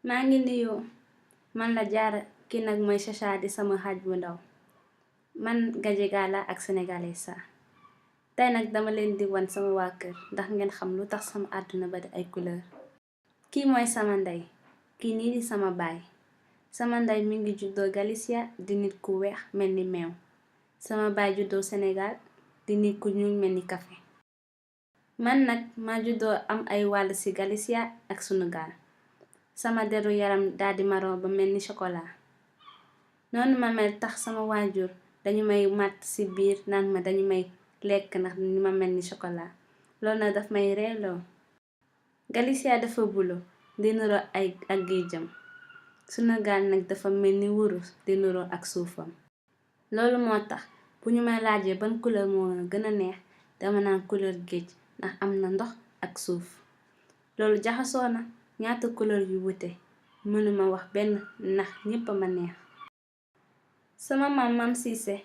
maa ngi nuyoo man la Jaara kii nag mooy Chacha di sama xaaj bu ndaw man Gadiaga la ak Sénégalesa tey nag dama leen di wan sama waa kër ndax ngeen xam lu tax sama àdduna bari ay couleur. Kii mooy sama ndey, kii nii di sama baay. Sama ndey mi ngi juddoo Galicia di nit ku weex mel ni meew. Sama baay juddoo Sénégal di nit ku ñuul mel ni café. Man nag ma juddoo am ay wàll ci Galicia ak sunu gaal. Sama deru yaram daldi marron ba mel ni chocolat. Noonu ma mel tax sama waajur dañu may màtt ci biir naan ma dañu may lekk ndax ni ma mel ni chocolat. Loolu nag daf may reeloo. Galicia dafa bulo di nuroo ak géejam. Sunu gaal nag dafa mel ni wurus di nuroo ak suufam. Loolu moo tax bu ñu may laajee ban couleur moo gën a neex dama naan couleur géej ndax am na ndox ak suuf. Loolu jaxasoo na ñaata couleur yu wute mënuma wax benn ndax ñépp ma neex. Sama maam Siise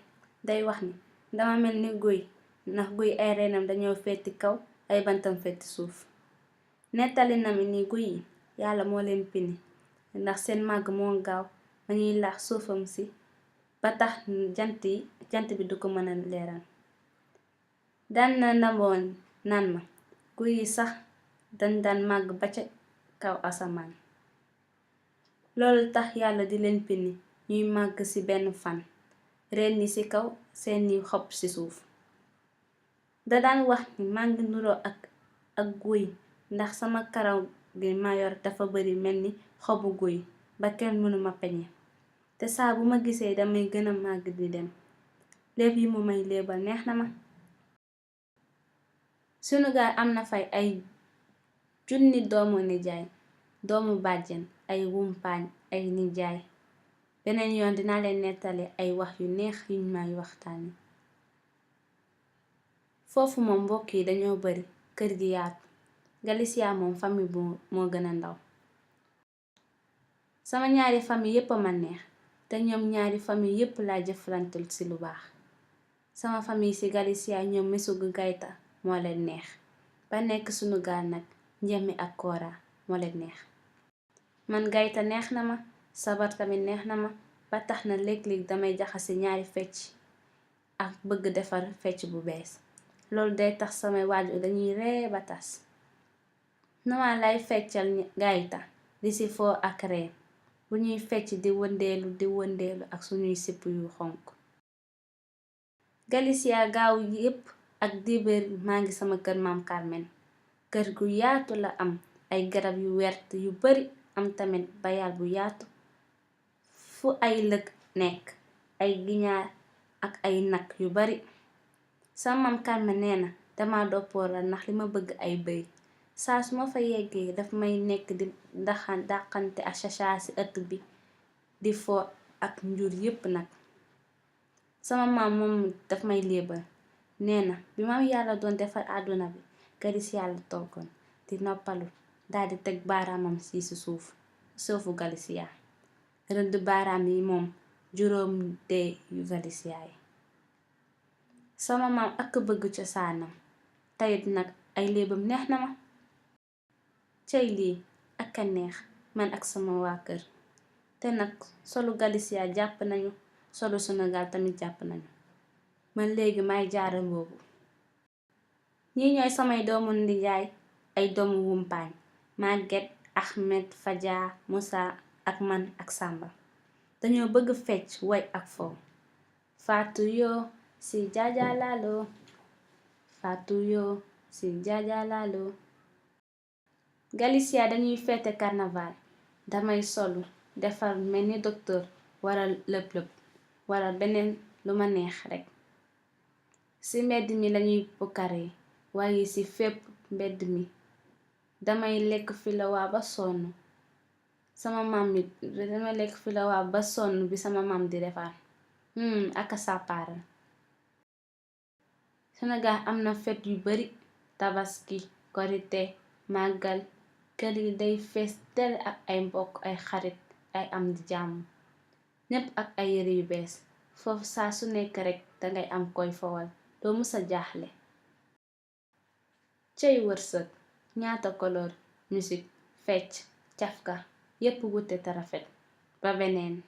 day wax ni dama mel ni guy ndax guy ay reenam dañoo feeti kaw ay bantam feeti suuf. Nettali na mi ni guy yi yàlla moo leen pini ndax seen màgg moo gaaw ba ñuy laax suufam si ba tax jant bi du ko mën a leeral. daan na ndamoon naan ma guy yi sax daan màgg ba ca kaw asamaan. Loolu tax yàlla di leen pini ñuy màgg ci benn fan reen yi ci kaw seeni xob ci suuf. Da daan wax ni maa ngi nuroo ak guy ndax sama karaw gi ma yor dafa bari mel ni xobu guy ba kenn mënuma peñe te saa bu ma gisee damay gëna màgg di dem. léeb yi mu may léebal neex na ma. Sunu gaal am na fay ay junni doomu nijaay, doomu bàjjen, ay wumpaañ, ay nijaay. Beneen yoon dinaa leen nettali ay wax yu neex yuñ may waxtaane. Foofu moom mbokk yi dañoo bari kër gi yaatu. Galicia moom famille bu moo gën a ndaw. Sama ñaari famille yépp a ma neex te ñoom ñaari famille yépp laa jëflantel ci lu baax. Sama famille ci Galicia ñoom Mesugu Gayta moo leen neex ba nekk sunu gaal nag Njemi ak Kora moo leen neex. Man Gayta neex na ma, sabar tamit neex na ma ba tax na léeg-léeg damay jaxase ñaari fecc ak bëgg defar fecc bu bees. Loolu day tax samay waajur dañuy ree ba tas. Nama lay feccal Gayta di ci foo ak ree bu ñuy fecc di wëndeelu ak suñuy sipp yu xonk. Galicia gaaw yépp ak dibéer maa ngi sama kër maam Carmen. Kër gu yaatu la am ay garab yu wert yu bari am tamit bayal bu yaatu fu ay lëg nekk ay ginaar ak ay nag yu bari. Sama maam Carmen nee na dama doppooral ndax li ma bëgg ay bëy. Saa su ma fa yeggee daf may nekk di dàqante ak Chacha ci ëtt bi di foo ak njur yépp nag. Sama maam moom daf may léebal nee na bi ma yàlla doon defar àdduna bi Galicia la toogoon di noppalu daldi teg baaraamam ci suufu Galicia. Rëdd baaraam yi moom juróom dee yu Galicia yi. Sama maam ak bëgg cosaanam tayit nag ay léebam neex na ma. Cey lii ak a neex man ak sama waa kër te nag solu Galicia jàpp nañu solu sunu gaal tamit jàpp nañu. Man léegi may Jaara boobu. Ñi ñooy samay doomu nijaay ay doomu wumpaañ Maguette, Ahmed, Faja, Musa ak man ak Samba. Dañoo bëgg fecc woy ak foo. Fatou yoo si jaaja lalo, Fatou yoo si jaaja lalo. Galicia dañuy feete carnaval damay solu defar mel ni docteur waral lëp waral beneen lu ma neex rekk. Ci mbedd mi lañuy pukkare waaye ci fépp mbedd mi damay lekk filawaa ba sonn. Sama maam mi damay lekk filawaa ba sonn bi sama maam di defar. Aka sàppaaral. Sénégal am na fet yu bari tabaski, korite, màggal. Kër yi day fees del ak ay mbokk ay xarit ay am di jàmm. Ñépp ak ay yëre yu bees foofu saa su nekk rekk dangay am koy fowal doo musa jaaxle. Cey wërsëg ñaata koloor, misik, fecc, cafka yépp wute te rafet. Ba beneen.